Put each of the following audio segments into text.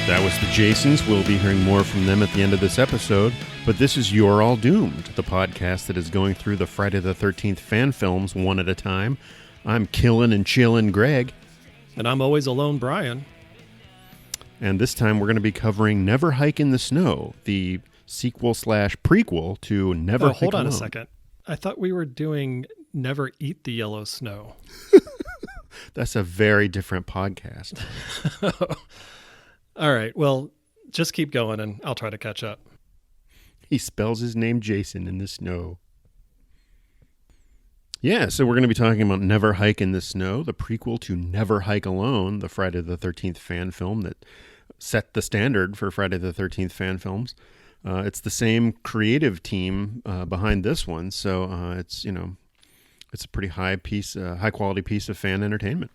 That was the Jasons. We'll be hearing more from them at the end of this episode. But this is You're All Doomed, the podcast that is going through the Friday the 13th fan films one at a time. I'm Killin' and Chillin' Greg. And I'm Always Alone Brian. And this time we're going to be covering Never Hike in the Snow, the sequel/prequel to Never Hike Hold on Alone. a second. I thought we were doing Never Eat the Yellow Snow. That's a very different podcast. All right. Well, just keep going and I'll try to catch up. He spells his name Jason in the snow. Yeah, so we're going to be talking about Never Hike in the Snow, the prequel to Never Hike Alone, the Friday the 13th fan film that set the standard for Friday the 13th fan films. It's the same creative team behind this one, so it's a pretty high quality piece of fan entertainment.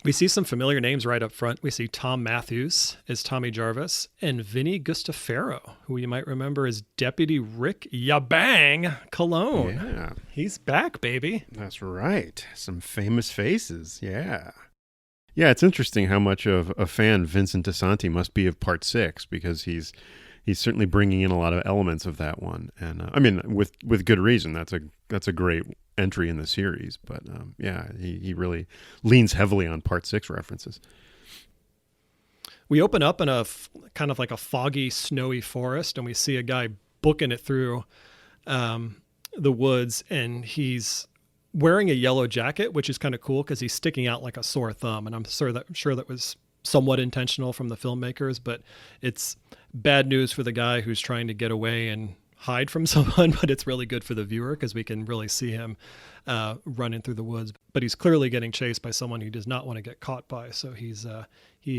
We see some familiar names right up front. We see Tom Matthews as Tommy Jarvis and Vinny Gustafaro, who you might remember as Deputy Rick Yabang Cologne. Yeah. He's back, baby. That's right. Some famous faces. Yeah. Yeah, it's interesting how much of a fan Vincent DiSanti must be of Part 6, because he's certainly bringing in a lot of elements of that one. And I mean, with good reason. That's a great entry in the series, but he really leans heavily on Part 6 references. We open up in a kind of like a foggy, snowy forest, and we see a guy booking it through the woods, and he's wearing a yellow jacket, which is kind of cool because he's sticking out like a sore thumb. And I'm sure that was somewhat intentional from the filmmakers, but it's bad news for the guy who's trying to get away and hide from someone, but it's really good for the viewer because we can really see him running through the woods. But he's clearly getting chased by someone he does not want to get caught by. So he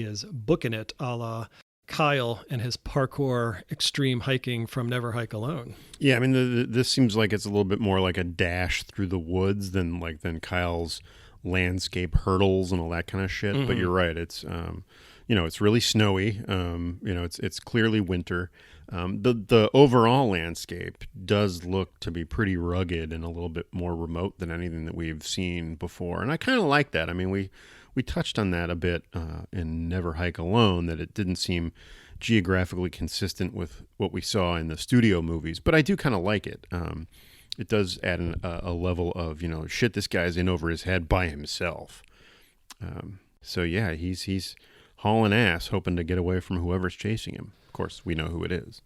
is booking it a la Kyle and his parkour extreme hiking from Never Hike Alone. Yeah, I mean, this seems like it's a little bit more like a dash through the woods than Kyle's landscape hurdles and all that kind of shit. Mm-hmm. But you're right. It's it's really snowy. It's clearly winter. The overall landscape does look to be pretty rugged and a little bit more remote than anything that we've seen before. And I kind of like that. I mean, we touched on that a bit in Never Hike Alone, that it didn't seem geographically consistent with what we saw in the studio movies. But I do kind of like it. It does add a level of, shit, this guy's in over his head by himself. So yeah, he's hauling ass, hoping to get away from whoever's chasing him. Of course, we know who it is.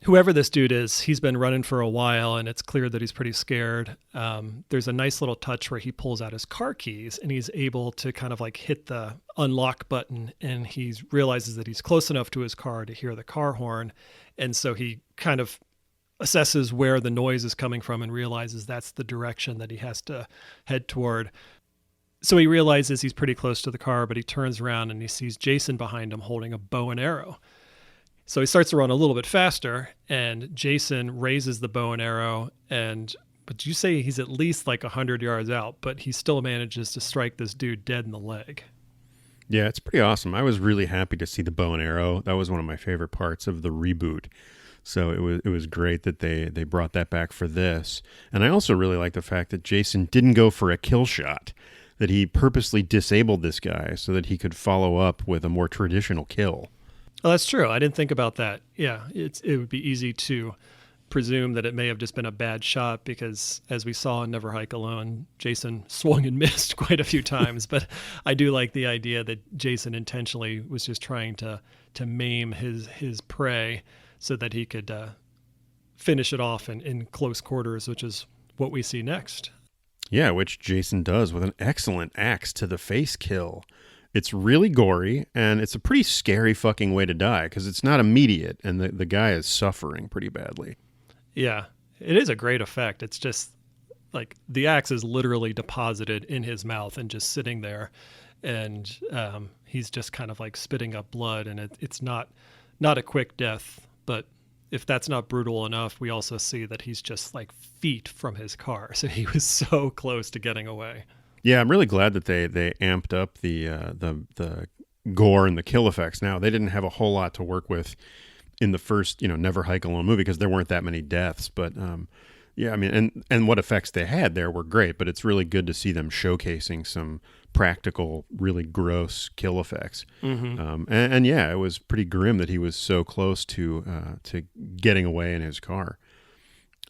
Whoever this dude is, he's been running for a while, and it's clear that he's pretty scared. There's a nice little touch where he pulls out his car keys, and he's able to kind of like hit the unlock button, and he realizes that he's close enough to his car to hear the car horn. And so he kind of assesses where the noise is coming from and realizes that's the direction that he has to head toward. So he realizes he's pretty close to the car, but he turns around and he sees Jason behind him holding a bow and arrow. So he starts to run a little bit faster, and Jason raises the bow and arrow, but you say he's at least like 100 yards out, but he still manages to strike this dude dead in the leg. Yeah, it's pretty awesome. I was really happy to see the bow and arrow. That was one of my favorite parts of the reboot. So it was great that they brought that back for this. And I also really like the fact that Jason didn't go for a kill shot, that he purposely disabled this guy so that he could follow up with a more traditional kill. Oh, that's true. I didn't think about that. Yeah, it would be easy to presume that it may have just been a bad shot because, as we saw in Never Hike Alone, Jason swung and missed quite a few times. But I do like the idea that Jason intentionally was just trying to maim his prey so that he could finish it off in close quarters, which is what we see next. Yeah, which Jason does with an excellent axe to the face kill. It's really gory, and it's a pretty scary fucking way to die because it's not immediate, and the guy is suffering pretty badly. Yeah, it is a great effect. It's just like the axe is literally deposited in his mouth and just sitting there, and he's just kind of like spitting up blood, and it's not a quick death, but if that's not brutal enough, we also see that he's just like feet from his car. So he was so close to getting away. Yeah, I'm really glad that they amped up the gore and the kill effects. Now, they didn't have a whole lot to work with in the first, Never Hike Alone movie because there weren't that many deaths. But Yeah, I mean, and what effects they had there were great, but it's really good to see them showcasing some practical, really gross kill effects. And yeah, it was pretty grim that he was so close to getting away in his car.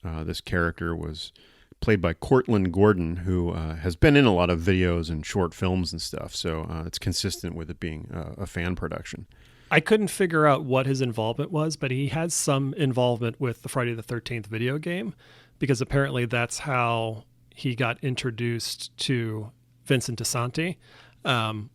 This character was played by Cortland Gordon, who has been in a lot of videos and short films and stuff. So it's consistent with it being a fan production. I couldn't figure out what his involvement was, but he has some involvement with the Friday the 13th video game, because apparently that's how he got introduced to Vincent DiSanti,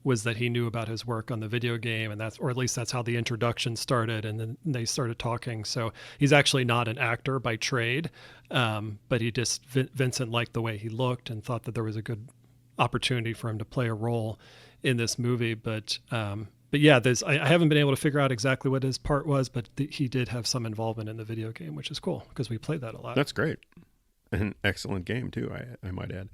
was that he knew about his work on the video game, and or at least that's how the introduction started, and then they started talking. So he's actually not an actor by trade, but Vincent liked the way he looked and thought that there was a good opportunity for him to play a role in this movie. But yeah, I haven't been able to figure out exactly what his part was, but he did have some involvement in the video game, which is cool because we played that a lot. That's great. An excellent game too, I might add.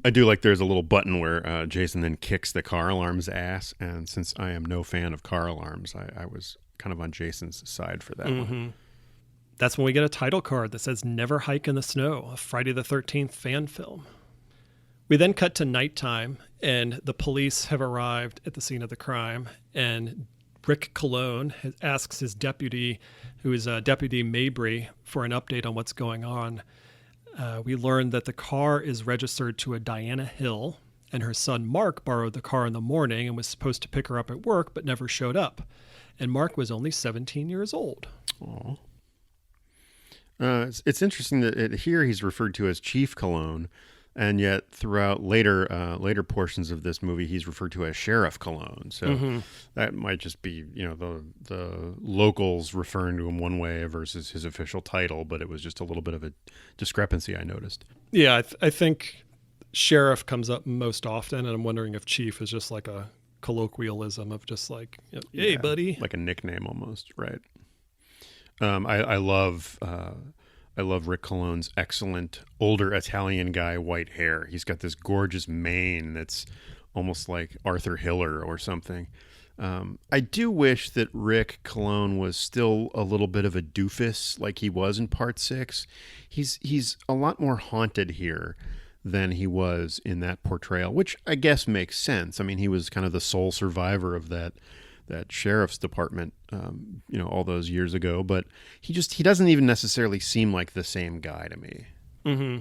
I do like there's a little button where Jason then kicks the car alarm's ass, and since I am no fan of car alarms, I was kind of on Jason's side for that one. That's when we get a title card that says "Never Hike in the Snow," a Friday the 13th fan film. We then cut to nighttime, and the police have arrived at the scene of the crime, and Rick Cologne asks his deputy, who is Deputy Mabry, for an update on what's going on. We learn that the car is registered to a Diana Hill, and her son Mark borrowed the car in the morning and was supposed to pick her up at work, but never showed up. And Mark was only 17 years old. Aww. It's interesting that here he's referred to as Chief Cologne, and yet throughout later portions of this movie, he's referred to as Sheriff Cologne. So that might just be, the locals referring to him one way versus his official title, but it was just a little bit of a discrepancy I noticed. Yeah, I think Sheriff comes up most often, and I'm wondering if Chief is just like a colloquialism of just like, hey, buddy. Like a nickname almost, right? I love Rick Cologne's excellent older Italian guy white hair. He's got this gorgeous mane that's almost like Arthur Hiller or something. I do wish that Rick Cologne was still a little bit of a doofus like he was in Part 6. He's a lot more haunted here than he was in that portrayal, which I guess makes sense. I mean, he was kind of the sole survivor of that sheriff's department, all those years ago. But he doesn't even necessarily seem like the same guy to me. Mm-hmm.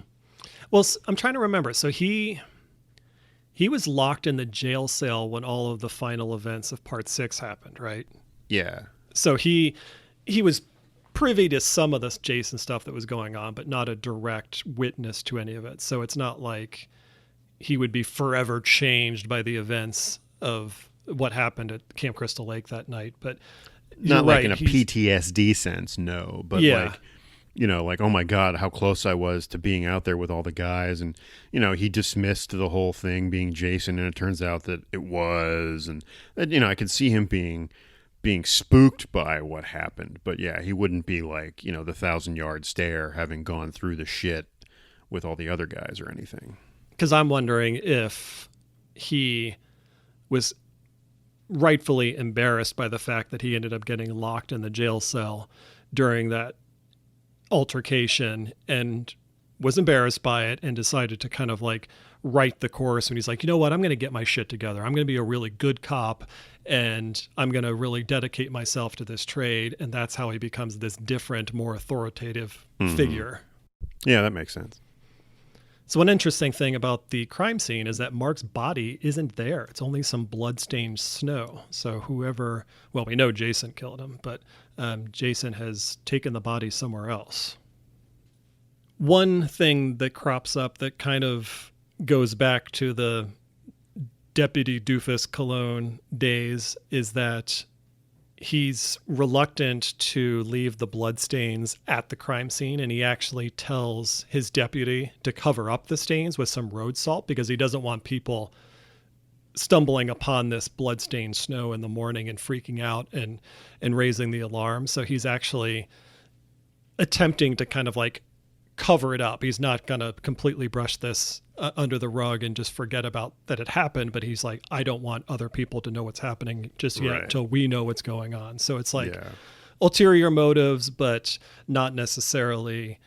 Well, I'm trying to remember. So he was locked in the jail cell when all of the final events of Part 6 happened, right? Yeah. So he was privy to some of this Jason stuff that was going on, but not a direct witness to any of it. So it's not like he would be forever changed by the events of what happened at Camp Crystal Lake that night. But not like in a PTSD sense, no. But like, oh my God, how close I was to being out there with all the guys. And, he dismissed the whole thing being Jason, and it turns out that it was. And, I could see him being spooked by what happened. But yeah, he wouldn't be like, the 1,000-yard stare having gone through the shit with all the other guys or anything. Because I'm wondering if he was rightfully embarrassed by the fact that he ended up getting locked in the jail cell during that altercation and was embarrassed by it and decided to kind of like write the course. And he's like, you know what, I'm going to get my shit together. I'm going to be a really good cop, and I'm going to really dedicate myself to this trade. And that's how he becomes this different, more authoritative figure. Yeah, that makes sense. So one interesting thing about the crime scene is that Mark's body isn't there. It's only some blood-stained snow. So we know Jason killed him, but Jason has taken the body somewhere else. One thing that crops up that kind of goes back to the Deputy Doofus Cologne days is that he's reluctant to leave the bloodstains at the crime scene, and he actually tells his deputy to cover up the stains with some road salt because he doesn't want people stumbling upon this bloodstained snow in the morning and freaking out and raising the alarm. So he's actually attempting to kind of like cover it up. He's not going to completely brush this under the rug and just forget about that it happened, but he's like, I don't want other people to know what's happening just yet until we know what's going on. So it's like ulterior motives, but not necessarily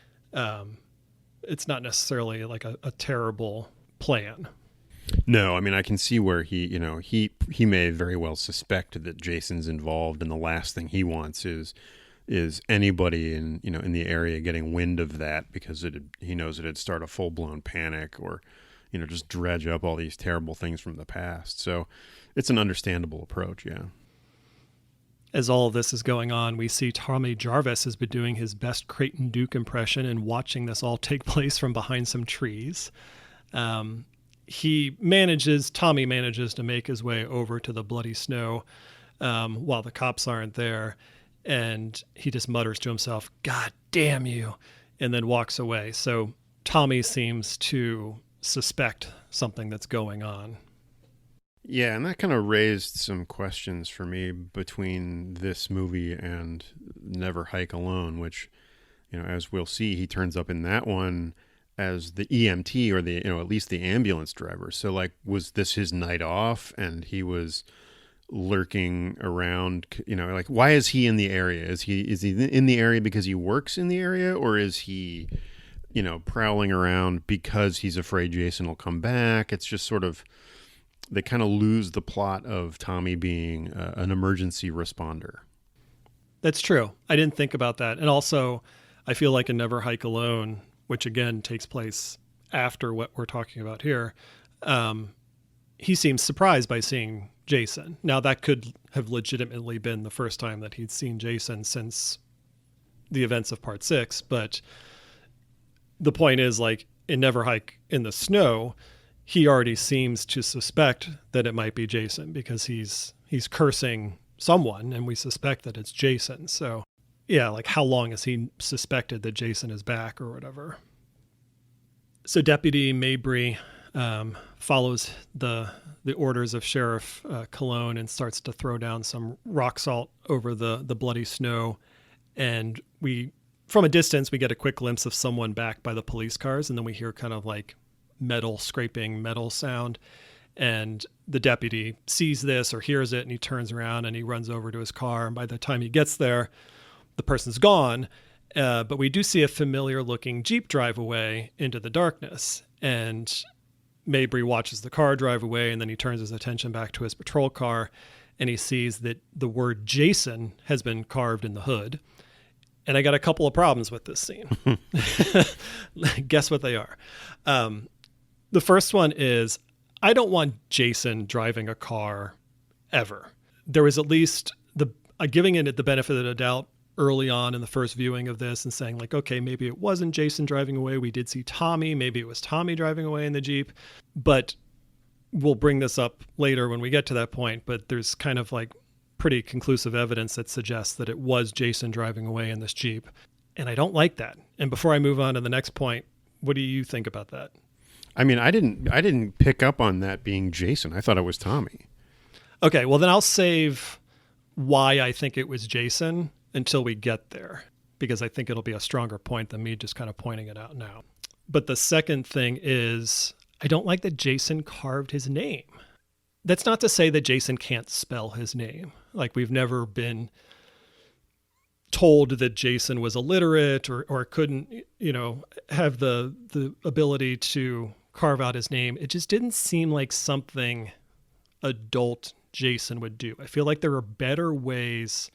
It's not necessarily like a terrible plan. No, I mean I can see where he may very well suspect that Jason's involved, and the last thing he wants is anybody in the area getting wind of that, because he knows it'd start a full blown panic, or just dredge up all these terrible things from the past. So it's an understandable approach, yeah. As all of this is going on, we see Tommy Jarvis has been doing his best Creighton Duke impression and watching this all take place from behind some trees. Tommy manages to make his way over to the bloody snow while the cops aren't there. And he just mutters to himself, "God damn you," and then walks away. So Tommy seems to suspect something that's going on. Yeah, and that kind of raised some questions for me between this movie and Never Hike Alone, which, as we'll see, he turns up in that one as the EMT, or the, at least the ambulance driver. So like, was this his night off and he was lurking around, like, why is he in the area? Is he in the area because he works in the area, or is he, prowling around because he's afraid Jason will come back? It's just sort of, they kind of lose the plot of Tommy being an emergency responder. That's true. I didn't think about that. And also, I feel like in Never Hike Alone, which again takes place after what we're talking about here, he seems surprised by seeing Jason. Now, that could have legitimately been the first time that he'd seen Jason since the events of Part 6. But the point is, like, in Never Hike in the Snow, he already seems to suspect that it might be Jason, because he's cursing someone, and we suspect that it's Jason. So, yeah, like, how long has he suspected that Jason is back or whatever? So Deputy Mabry follows the orders of Sheriff Cologne and starts to throw down some rock salt over the bloody snow. And from a distance, we get a quick glimpse of someone back by the police cars, and then we hear kind of like scraping metal sound, and the deputy sees this or hears it, and he turns around and he runs over to his car, and by the time he gets there, the person's gone. But we do see a familiar looking Jeep drive away into the darkness, and Mabry watches the car drive away, and then he turns his attention back to his patrol car, and he sees that the word Jason has been carved in the hood. And I got a couple of problems with this scene. Guess what they are? The first one is, I don't want Jason driving a car ever. There was at least giving it the benefit of the doubt early on in the first viewing of this and saying, like, okay, maybe it wasn't Jason driving away. We did see Tommy. Maybe it was Tommy driving away in the Jeep. But we'll bring this up later when we get to that point. But there's kind of like pretty conclusive evidence that suggests that it was Jason driving away in this Jeep. And I don't like that. And before I move on to the next point, what do you think about that? I mean, I didn't pick up on that being Jason. I thought it was Tommy. Okay, well then I'll save why I think it was Jason until we get there, because I think it'll be a stronger point than me just kind of pointing it out now. But the second thing is, I don't like that Jason carved his name. That's not to say that Jason can't spell his name. Like, we've never been told that Jason was illiterate or couldn't, have the ability to carve out his name. It just didn't seem like something adult Jason would do. I feel like there are better ways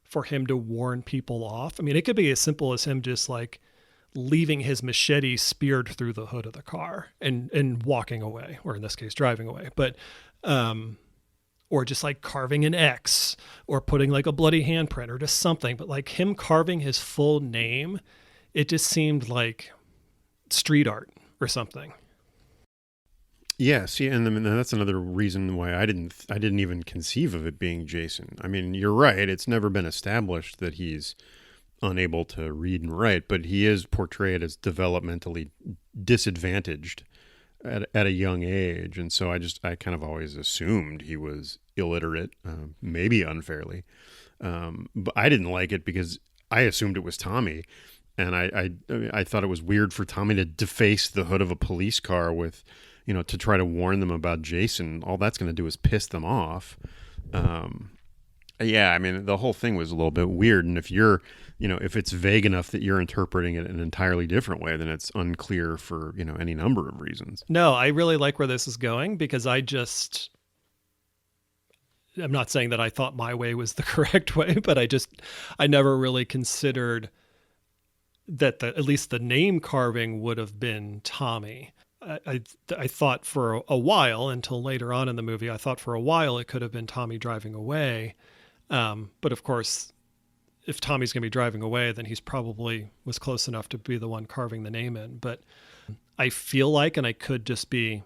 for him to warn people off. I mean, it could be as simple as him just like leaving his machete speared through the hood of the car and walking away, or in this case, driving away. But, or just like carving an X or putting like a bloody handprint or just something. But like him carving his full name, it just seemed like street art or something. Yeah, see, and that's another reason why I didn't even conceive of it being Jason. I mean, you're right. It's never been established that he's unable to read and write, but he is portrayed as developmentally disadvantaged at a young age, and so I kind of always assumed he was illiterate, maybe unfairly, but I didn't like it because I assumed it was Tommy, and I thought it was weird for Tommy to deface the hood of a police car with, to try to warn them about Jason. All that's going to do is piss them off. Yeah, I mean, the whole thing was a little bit weird. And if you're, if it's vague enough that you're interpreting it an entirely different way, then it's unclear for, any number of reasons. No, I really like where this is going because I'm not saying that I thought my way was the correct way, but I never really considered that at least the name carving would have been Tommy. I thought for a while, until later on in the movie, I thought for a while it could have been Tommy driving away. But of course, if Tommy's going to be driving away, then he's probably was close enough to be the one carving the name in. But I feel like, and I could just be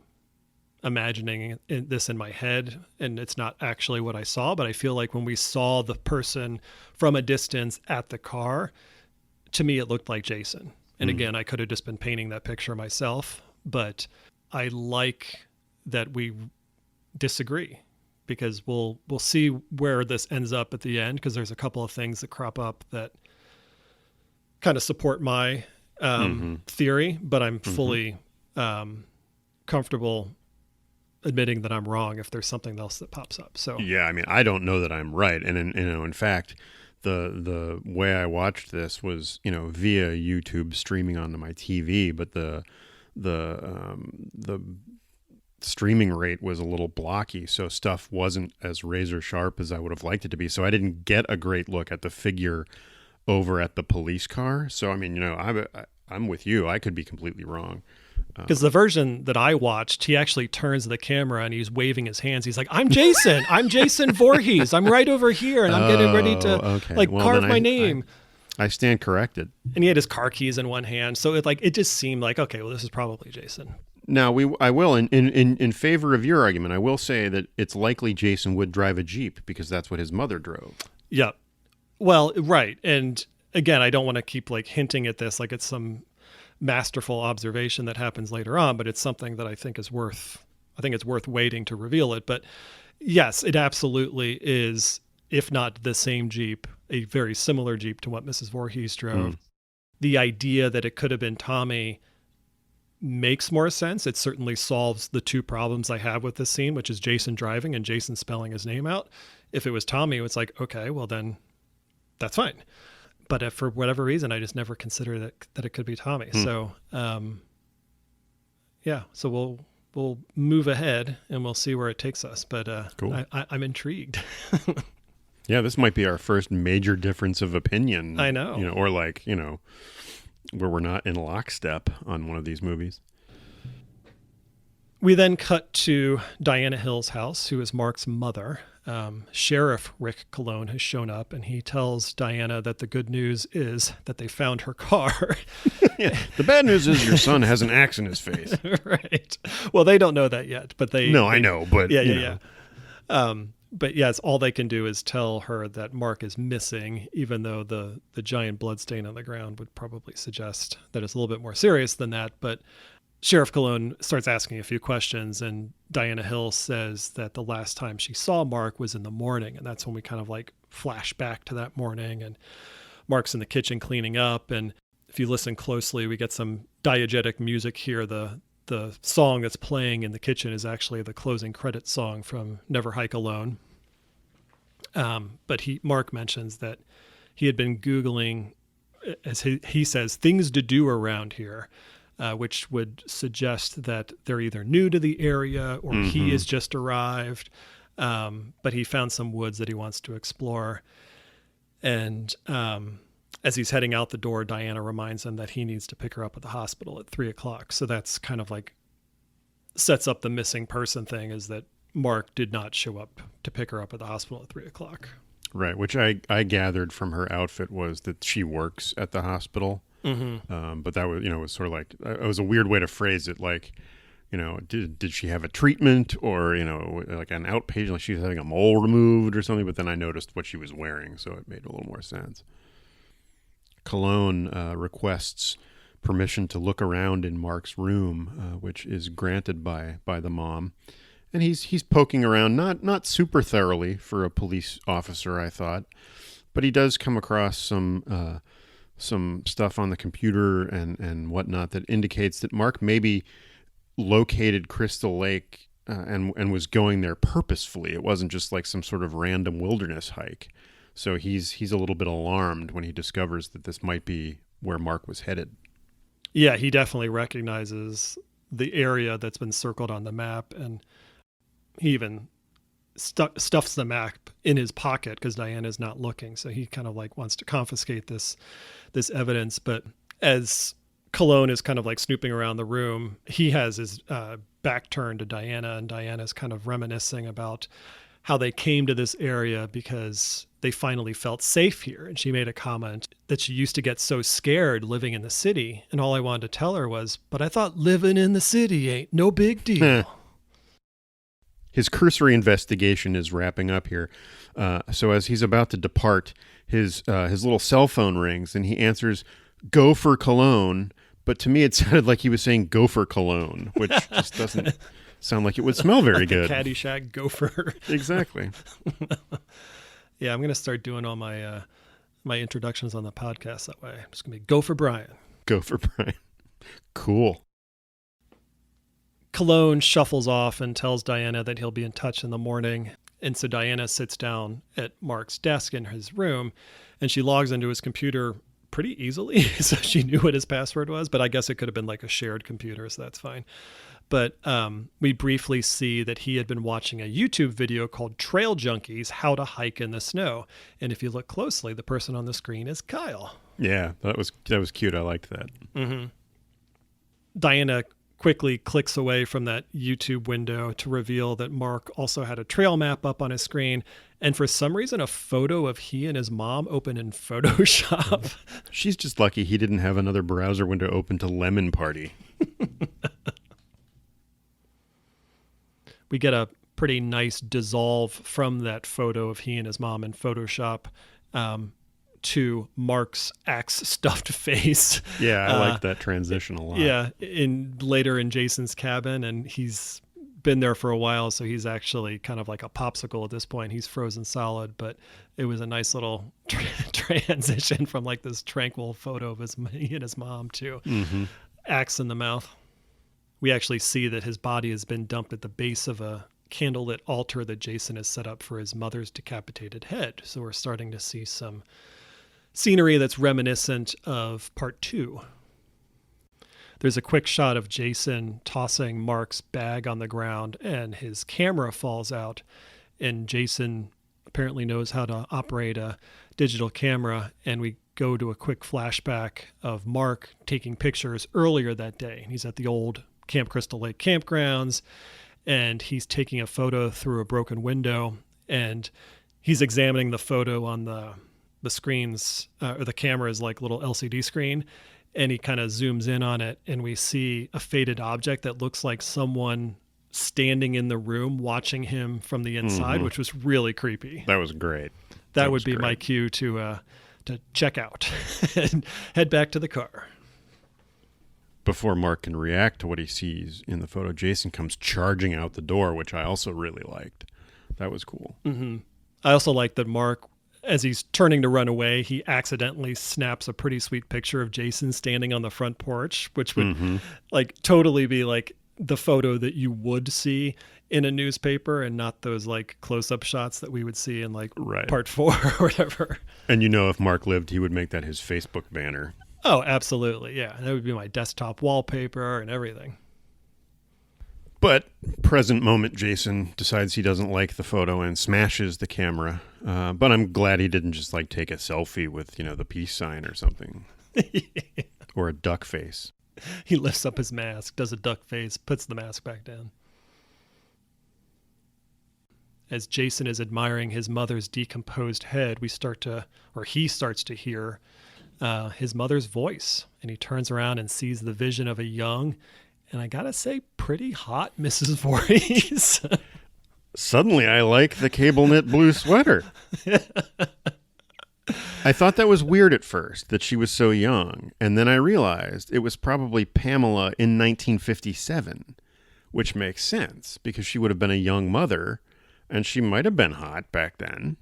imagining this in my head, and it's not actually what I saw, but I feel like when we saw the person from a distance at the car, to me, it looked like Jason. And again, I could have just been painting that picture myself, but I like that we disagree because we'll see where this ends up at the end, because there's a couple of things that crop up that kind of support my theory, but I'm fully comfortable admitting that I'm wrong if there's something else that pops up. So yeah, I mean, I don't know that I'm right, and in fact, the way I watched this was via YouTube streaming onto my TV, but the streaming rate was a little blocky, so stuff wasn't as razor sharp as I would have liked it to be. So I didn't get a great look at the figure over at the police car. So I mean, I'm with you. I could be completely wrong. Because the version that I watched, he actually turns the camera and he's waving his hands. He's like, "I'm Jason. I'm Jason Voorhees. I'm right over here, and I'm getting ready to carve my name." I stand corrected. And he had his car keys in one hand, so it just seemed like, okay, well, this is probably Jason. Now I will in favor of your argument, I will say that it's likely Jason would drive a Jeep because that's what his mother drove. Yeah, well, right, and again, I don't want to keep hinting at this like it's some masterful observation that happens later on, but it's something that I think it's worth waiting to reveal it. But yes, it absolutely is, if not the same Jeep, a very similar Jeep to what Mrs. Voorhees drove. The idea that it could have been Tommy makes more sense. It certainly solves the two problems I have with this scene, which is Jason driving and Jason spelling his name out. If it was Tommy, it's like, okay, well then that's fine. But if for whatever reason, I just never considered that it could be Tommy. So, so we'll move ahead and we'll see where it takes us. But cool. I'm intrigued. Yeah, this might be our first major difference of opinion. I know. Or where we're not in lockstep on one of these movies. We then cut to Diana Hill's house, who is Mark's mother. Sheriff Rick Cologne has shown up, and he tells Diana that the good news is that they found her car. Yeah. The bad news is your son has an axe in his face. Right. Well, they don't know that yet, but I know, but yeah. But yes, all they can do is tell her that Mark is missing, even though the giant bloodstain on the ground would probably suggest that it's a little bit more serious than that. But Sheriff Cologne starts asking a few questions, and Diana Hill says that the last time she saw Mark was in the morning, and that's when we kind of flash back to that morning, and Mark's in the kitchen cleaning up, and if you listen closely, we get some diegetic music here. The song that's playing in the kitchen is actually the closing credits song from Never Hike Alone. But Mark mentions that he had been Googling, as he says, things to do around here. Which would suggest that they're either new to the area or he has just arrived. But he found some woods that he wants to explore. And as he's heading out the door, Diana reminds him that he needs to pick her up at the hospital at 3:00. So that's kind of sets up the missing person thing, is that Mark did not show up to pick her up at the hospital at 3:00. Right, which I gathered from her outfit was that she works at the hospital. But that was, was sort of it was a weird way to phrase it. Did she have a treatment or, like an outpatient, like she was having a mole removed or something? But then I noticed what she was wearing, so it made a little more sense. Cologne requests permission to look around in Mark's room, which is granted by the mom. And he's poking around, not super thoroughly for a police officer, I thought, but he does come across some stuff on the computer and whatnot that indicates that Mark maybe located Crystal Lake and was going there purposefully. It wasn't just like some sort of random wilderness hike. So he's a little bit alarmed when he discovers that this might be where Mark was headed. Yeah, he definitely recognizes the area that's been circled on the map, and he even stuffs the map in his pocket because Diana's not looking. So he kind of like wants to confiscate this evidence. But as Cologne is kind of like snooping around the room, he has his back turned to Diana, and Diana's kind of reminiscing about how they came to this area because they finally felt safe here. And she made a comment that she used to get so scared living in the city. And all I wanted to tell her was, but I thought living in the city ain't no big deal. His cursory investigation is wrapping up here. So as he's about to depart, his little cell phone rings, and he answers, "Go for Cologne." But to me, it sounded like he was saying "Gopher Cologne," which just doesn't sound like it would smell very good. Caddyshack gopher. Exactly. Yeah, I'm going to start doing all my my introductions on the podcast that way. I'm just going to be Go for Brian. Go for Brian. Cool. Cologne shuffles off and tells Diana that he'll be in touch in the morning. And so Diana sits down at Mark's desk in his room, and she logs into his computer pretty easily. So she knew what his password was, but I guess it could have been like a shared computer, so that's fine. But we briefly see that he had been watching a YouTube video called Trail Junkies, How to Hike in the Snow. And if you look closely, the person on the screen is Kyle. Yeah, that was cute. I liked that. Mm-hmm. Diana quickly clicks away from that YouTube window to reveal that Mark also had a trail map up on his screen. And for some reason, a photo of he and his mom open in Photoshop. She's just lucky he didn't have another browser window open to Lemon Party. We get a pretty nice dissolve from that photo of he and his mom in Photoshop to Mark's axe stuffed face. Yeah, I like that transition a lot. Yeah, later in Jason's cabin, and he's been there for a while, so he's actually kind of like a popsicle at this point. He's frozen solid, but it was a nice little transition from like this tranquil photo of he and his mom to axe in the mouth. We actually see that his body has been dumped at the base of a candlelit altar that Jason has set up for his mother's decapitated head. So we're starting to see some scenery that's reminiscent of part 2. There's a quick shot of Jason tossing Mark's bag on the ground, and his camera falls out. And Jason apparently knows how to operate a digital camera, and we go to a quick flashback of Mark taking pictures earlier that day. He's at the old Camp Crystal Lake campgrounds, and he's taking a photo through a broken window, and he's examining the photo on the screens, or the camera's like little LCD screen, and he kind of zooms in on it, and we see a faded object that looks like someone standing in the room watching him from the inside, which was really creepy. That was great. That would be great. My cue to check out and head back to the car. Before Mark can react to what he sees in the photo, Jason comes charging out the door, which I also really liked. That was cool. Mm-hmm. I also like that Mark, as he's turning to run away, he accidentally snaps a pretty sweet picture of Jason standing on the front porch, which would like totally be like the photo that you would see in a newspaper, and not those like close-up shots that we would see in like part 4 or whatever. And if Mark lived, he would make that his Facebook banner. Oh, absolutely. Yeah. That would be my desktop wallpaper and everything. But present moment, Jason decides he doesn't like the photo and smashes the camera. But I'm glad he didn't just like take a selfie with, the peace sign or something. Or a duck face. He lifts up his mask, does a duck face, puts the mask back down. As Jason is admiring his mother's decomposed head, he starts to hear his mother's voice, and he turns around and sees the vision of a young, and I gotta say, pretty hot Mrs. Voorhees. Suddenly I like the cable knit blue sweater. I thought that was weird at first, that she was so young, and then I realized it was probably Pamela in 1957, which makes sense, because she would have been a young mother, and she might have been hot back then.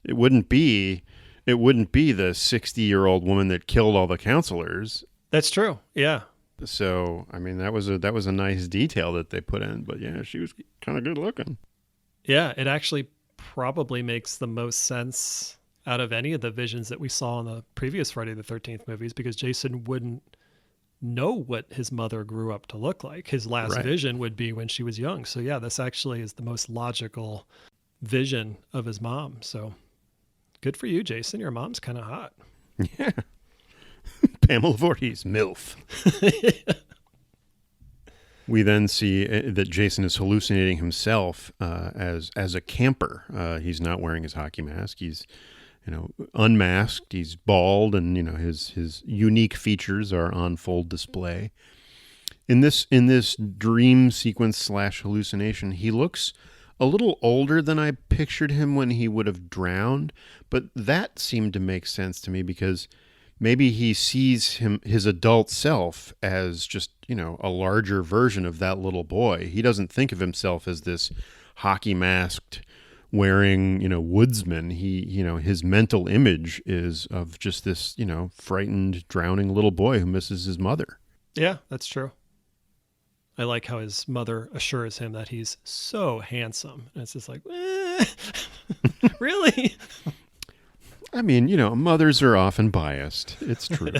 It wouldn't be the 60-year-old woman that killed all the counselors. That's true. Yeah. So, I mean, that was a nice detail that they put in. But yeah, she was kind of good looking. Yeah, it actually probably makes the most sense out of any of the visions that we saw in the previous Friday the 13th movies, because Jason wouldn't know what his mother grew up to look like. His last Right. vision would be when she was young. So yeah, this actually is the most logical vision of his mom. So good for you, Jason. Your mom's kind of hot. Yeah. Pamela Voorhees, MILF. We then see that Jason is hallucinating himself as a camper. He's not wearing his hockey mask. He's, unmasked. He's bald, and his unique features are on full display. In this dream sequence / hallucination, he looks a little older than I pictured him when he would have drowned, but that seemed to make sense to me because maybe he sees his adult self as just, a larger version of that little boy. He doesn't think of himself as this hockey masked wearing, woodsman. His mental image is of just this, frightened, drowning little boy who misses his mother. Yeah, that's true. I like how his mother assures him that he's so handsome. And it's just like, really? I mean, mothers are often biased. It's true.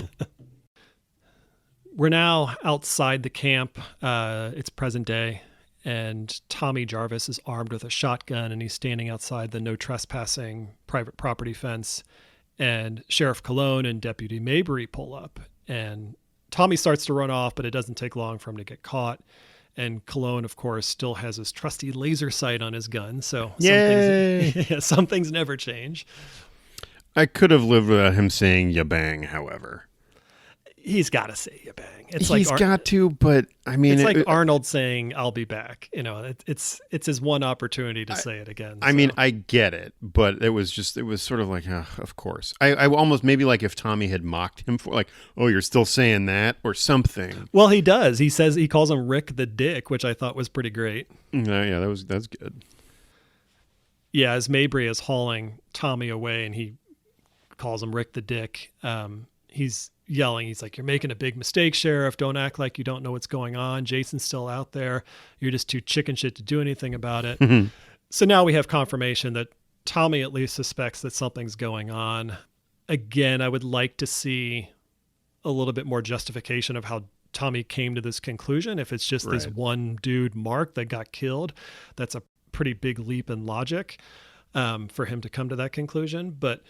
We're now outside the camp. It's present day. And Tommy Jarvis is armed with a shotgun, and he's standing outside the no trespassing private property fence. And Sheriff Cologne and Deputy Mabry pull up. And Tommy starts to run off, but it doesn't take long for him to get caught. And Cologne, of course, still has his trusty laser sight on his gun. So some things never change. I could have lived without him saying "ya bang," however. He's got to say "ya bang." He's got to, but I mean, it's like Arnold saying "I'll be back." It's his one opportunity to say it again. I mean, I get it, but it was sort of like, of course. I almost maybe like if Tommy had mocked him for like, "Oh, you're still saying that" or something. Well, he does. He calls him Rick the Dick, which I thought was pretty great. Yeah, that's good. Yeah, as Mabry is hauling Tommy away, and he calls him Rick the Dick. He's yelling. He's like, "You're making a big mistake, Sheriff. Don't act like you don't know what's going on. Jason's still out there. You're just too chicken shit to do anything about it." So now we have confirmation that Tommy at least suspects that something's going on. Again, I would like to see a little bit more justification of how Tommy came to this conclusion. If it's just this one dude, Mark, that got killed, that's a pretty big leap in logic for him to come to that conclusion. But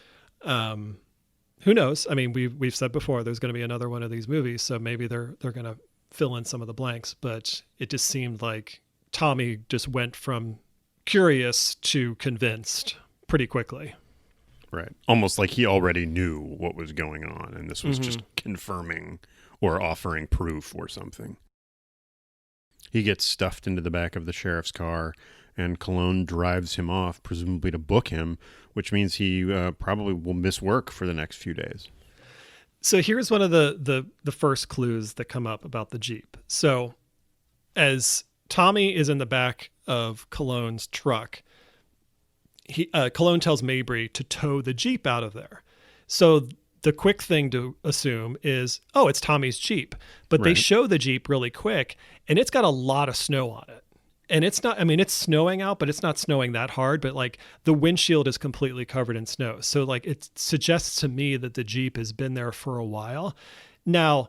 who knows? I mean, we've said before there's going to be another one of these movies, so maybe they're going to fill in some of the blanks. But it just seemed like Tommy just went from curious to convinced pretty quickly. Right, almost like he already knew what was going on, and this was just confirming or offering proof or something. He gets stuffed into the back of the sheriff's car, and Cologne drives him off, presumably to book him, which means he probably will miss work for the next few days. So here's one of the first clues that come up about the Jeep. So as Tommy is in the back of Cologne's truck, Cologne tells Mabry to tow the Jeep out of there. So the quick thing to assume is, oh, it's Tommy's Jeep. But they show the Jeep really quick, and it's got a lot of snow on it. And it's not, I mean, it's snowing out, but it's not snowing that hard. But like the windshield is completely covered in snow. So like it suggests to me that the Jeep has been there for a while. Now,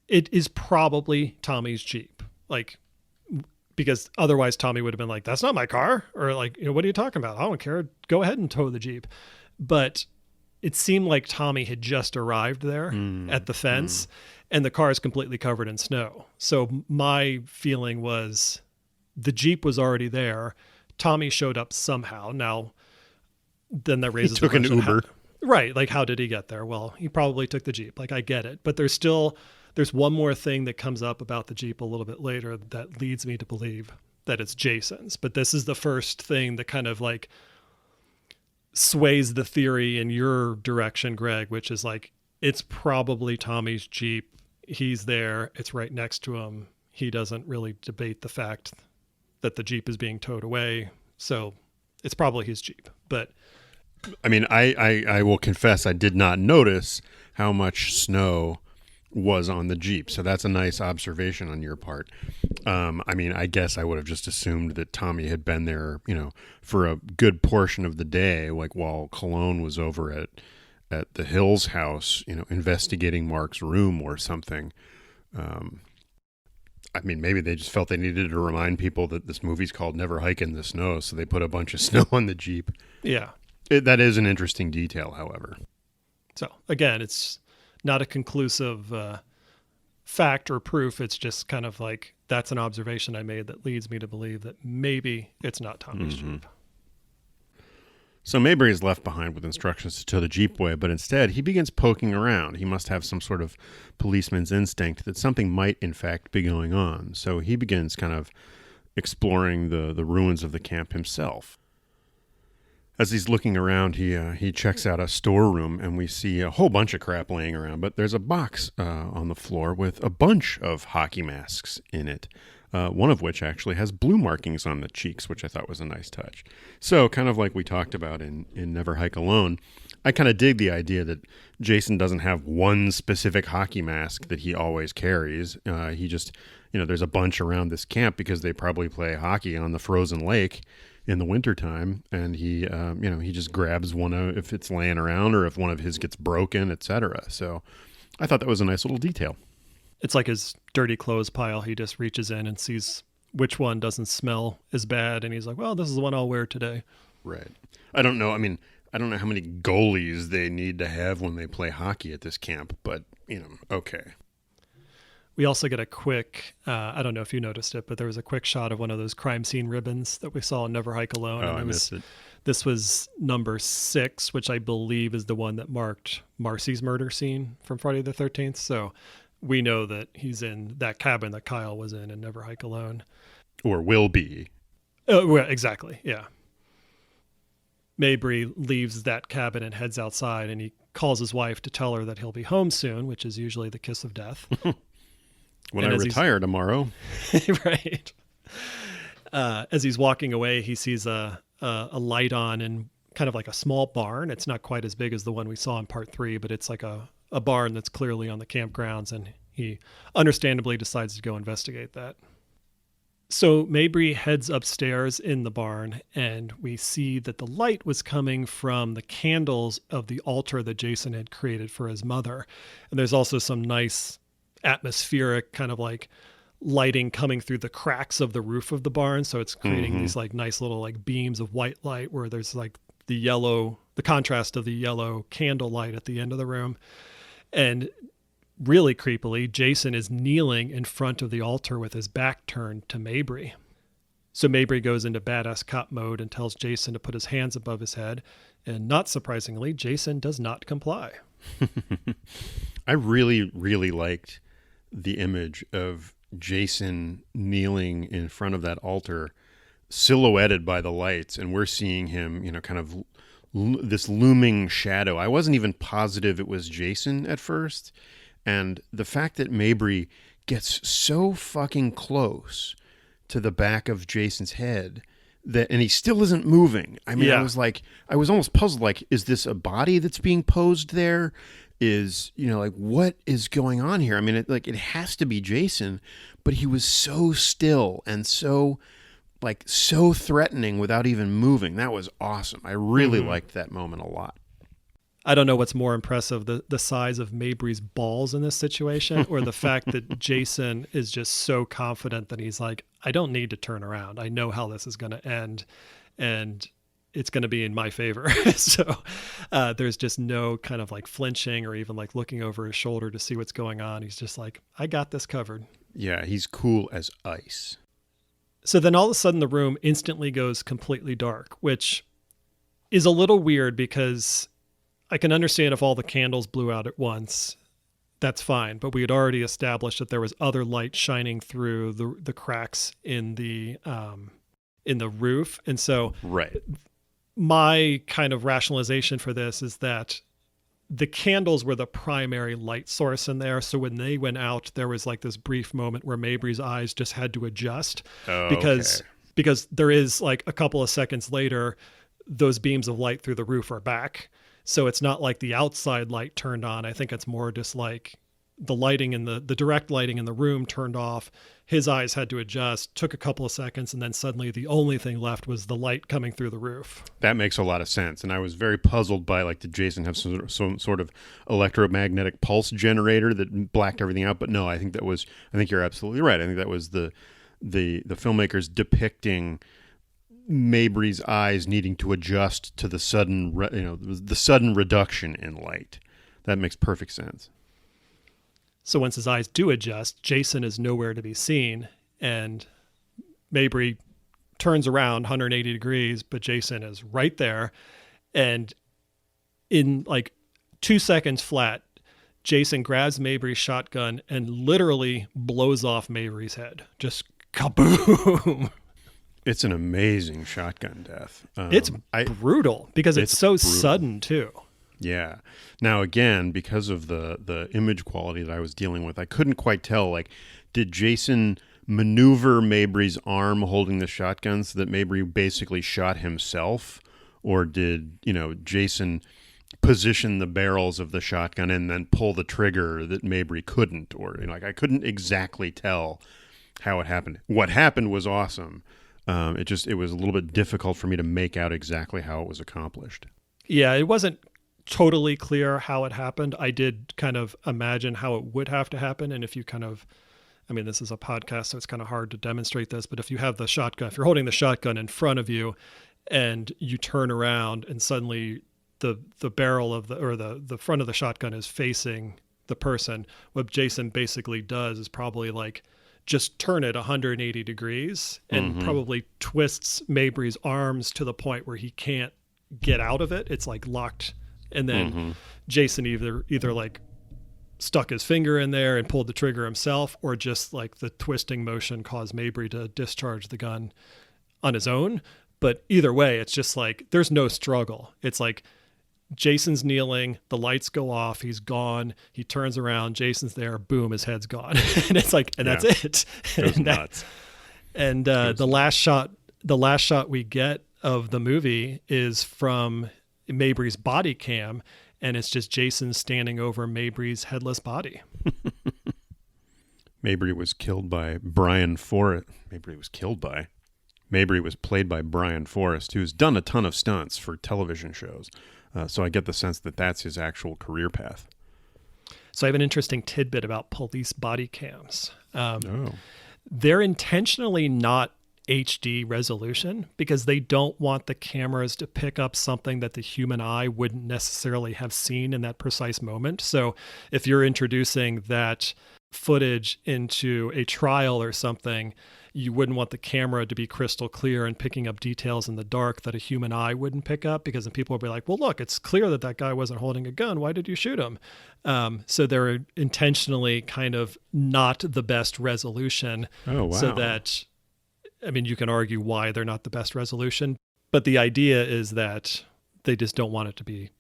it is probably Tommy's Jeep. Like, because otherwise Tommy would have been like, "That's not my car." Or like, "What are you talking about? I don't care. Go ahead and tow the Jeep." But it seemed like Tommy had just arrived there at the fence and the car is completely covered in snow. So my feeling was the Jeep was already there. Tommy showed up somehow. Now, then that raises the question. He took an Uber. Right. Like, how did he get there? Well, he probably took the Jeep. Like, I get it. But there's one more thing that comes up about the Jeep a little bit later that leads me to believe that it's Jason's. But this is the first thing that kind of like sways the theory in your direction, Greg, which is like, it's probably Tommy's Jeep. He's there. It's right next to him. He doesn't really debate the fact that the Jeep is being towed away. So it's probably his Jeep. But I mean, I will confess I did not notice how much snow was on the Jeep. So that's a nice observation on your part. I mean, I guess I would have just assumed that Tommy had been there, for a good portion of the day, like while Cologne was over at the Hills house, investigating Mark's room or something. I mean, maybe they just felt they needed to remind people that this movie's called Never Hike in the Snow, so they put a bunch of snow on the Jeep. Yeah. That is an interesting detail, however. So, again, it's not a conclusive fact or proof. It's just kind of like, that's an observation I made that leads me to believe that maybe it's not Tommy's Jeep. So Mabry is left behind with instructions to tow the Jeep away, but instead he begins poking around. He must have some sort of policeman's instinct that something might in fact be going on. So he begins kind of exploring the ruins of the camp himself. As he's looking around, he checks out a storeroom, and we see a whole bunch of crap laying around, but there's a box on the floor with a bunch of hockey masks in it. One of which actually has blue markings on the cheeks, which I thought was a nice touch. So kind of like we talked about in Never Hike Alone, I kind of dig the idea that Jason doesn't have one specific hockey mask that he always carries. He just, there's a bunch around this camp because they probably play hockey on the frozen lake in the wintertime. And he, he just grabs one if it's laying around or if one of his gets broken, etc. So I thought that was a nice little detail. It's like his dirty clothes pile. He just reaches in and sees which one doesn't smell as bad. And he's like, well, this is the one I'll wear today. Right. I don't know. I mean, I don't know how many goalies they need to have when they play hockey at this camp, but, okay. We also get a quick, I don't know if you noticed it, but there was a quick shot of one of those crime scene ribbons that we saw in Never Hike Alone. Oh, and I missed it. This was number 6, which I believe is the one that marked Marcy's murder scene from Friday the 13th. So we know that he's in that cabin that Kyle was in Never Hike Alone. Or will be. Oh, well, exactly, yeah. Mabry leaves that cabin and heads outside, and he calls his wife to tell her that he'll be home soon, which is usually the kiss of death. When I retire tomorrow. Right. As he's walking away, he sees a light on in kind of like a small barn. It's not quite as big as the one we saw in part 3, but it's like a barn that's clearly on the campgrounds, and he understandably decides to go investigate that. So Mabry heads upstairs in the barn, and we see that the light was coming from the candles of the altar that Jason had created for his mother. And there's also some nice atmospheric kind of like lighting coming through the cracks of the roof of the barn. So it's creating these like nice little like beams of white light where there's like the contrast of the yellow candle light at the end of the room. And really creepily, Jason is kneeling in front of the altar with his back turned to Mabry. So Mabry goes into badass cop mode and tells Jason to put his hands above his head. And not surprisingly, Jason does not comply. I really, really liked the image of Jason kneeling in front of that altar, silhouetted by the lights. And we're seeing him, kind of this looming shadow. I wasn't even positive it was Jason at first. And the fact that Mabry gets so fucking close to the back of Jason's head and he still isn't moving. I mean, yeah. I was almost puzzled. Like, is this a body that's being posed there? Is, what is going on here? I mean, it has to be Jason, but he was so still and so threatening without even moving. That was awesome. I really liked that moment a lot. I don't know what's more impressive, the size of Mabry's balls in this situation or the fact that Jason is just so confident that he's like, I don't need to turn around. I know how this is going to end and it's going to be in my favor. So there's just no kind of like flinching or even like looking over his shoulder to see what's going on. He's just like, I got this covered. Yeah, he's cool as ice. So then all of a sudden the room instantly goes completely dark, which is a little weird because I can understand if all the candles blew out at once, that's fine. But we had already established that there was other light shining through the cracks in the roof. And so right. My kind of rationalization for this is that the candles were the primary light source in there. So when they went out, there was like this brief moment where Mabry's eyes just had to adjust because there is like a couple of seconds later, those beams of light through the roof are back. So it's not like the outside light turned on. I think it's more just like the lighting in the direct lighting in the room turned off. His eyes had to adjust, took a couple of seconds, and then suddenly the only thing left was the light coming through the roof. That makes a lot of sense. And I was very puzzled by, like, did Jason have some sort of electromagnetic pulse generator that blacked everything out? But no, I think you're absolutely right. I think that was the filmmakers depicting Mabry's eyes needing to adjust to the sudden reduction in light. That makes perfect sense. So once his eyes do adjust, Jason is nowhere to be seen, and Mabry turns around 180 degrees, but Jason is right there. And in like 2 seconds flat, Jason grabs Mabry's shotgun and literally blows off Mabry's head. Just kaboom. It's an amazing shotgun death. It's brutal because it's so brutal. Sudden too. Yeah. Now, again, because of the image quality that I was dealing with, I couldn't quite tell, like, did Jason maneuver Mabry's arm holding the shotgun so that Mabry basically shot himself? Or did, Jason position the barrels of the shotgun and then pull the trigger that Mabry couldn't? Or, I couldn't exactly tell how it happened. What happened was awesome. It was a little bit difficult for me to make out exactly how it was accomplished. Yeah, it wasn't totally clear how it happened. I did kind of imagine how it would have to happen. And if you this is a podcast, so it's kind of hard to demonstrate this, but if you have the shotgun, if you're holding the shotgun in front of you and you turn around and suddenly the barrel of the front of the shotgun is facing the person, what Jason basically does is probably like just turn it 180 degrees and probably twists Mabry's arms to the point where he can't get out of it. It's like locked. And then Jason either like stuck his finger in there and pulled the trigger himself, or just like the twisting motion caused Mabry to discharge the gun on his own. But either way, it's just like there's no struggle. It's like Jason's kneeling, the lights go off, he's gone, he turns around, Jason's there, boom, his head's gone. And it's like, and that's it. Goes nuts. And the last shot we get of the movie is from Mabry's body cam, and it's just Jason standing over Mabry's headless body. Mabry was killed by Brian Forrest. Mabry was played by Brian Forrest, who's done a ton of stunts for television shows. So I get the sense that that's his actual career path. So I have an interesting tidbit about police body cams. They're intentionally not HD resolution because they don't want the cameras to pick up something that the human eye wouldn't necessarily have seen in that precise moment. So if you're introducing that footage into a trial or something, you wouldn't want the camera to be crystal clear and picking up details in the dark that a human eye wouldn't pick up, because then people would be like, well, look, it's clear that guy wasn't holding a gun. Why did you shoot him? So they're intentionally kind of not the best resolution. Oh, wow. So that, you can argue why they're not the best resolution, but the idea is that they just don't want it to be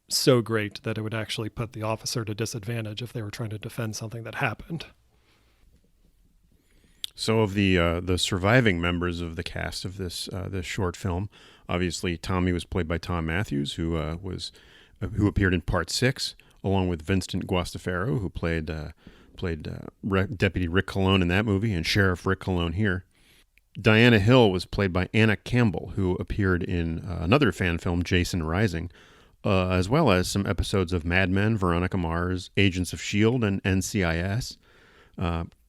so great that it would actually put the officer to disadvantage if they were trying to defend something that happened. So of the surviving members of the cast of this short film, obviously Tommy was played by Tom Matthews, who appeared in Part 6, along with Vincent Guastafaro, who played Deputy Rick Colon in that movie, and Sheriff Rick Colon here. Diana Hill was played by Anna Campbell, who appeared in another fan film, Jason Rising, as well as some episodes of Mad Men, Veronica Mars, Agents of S.H.I.E.L.D., and NCIS.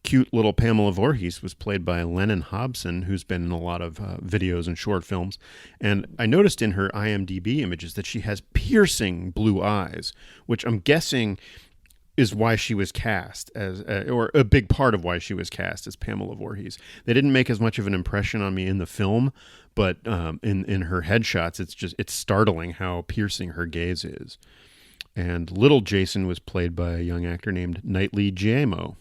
Cute little Pamela Voorhees was played by Lennon Hobson, who's been in a lot of videos and short films. And I noticed in her IMDb images that she has piercing blue eyes, which I'm guessing is why she was cast as, or a big part of why she was cast as Pamela Voorhees. They didn't make as much of an impression on me in the film, but in her headshots, it's startling how piercing her gaze is. And little Jason was played by a young actor named Knightley Giamo.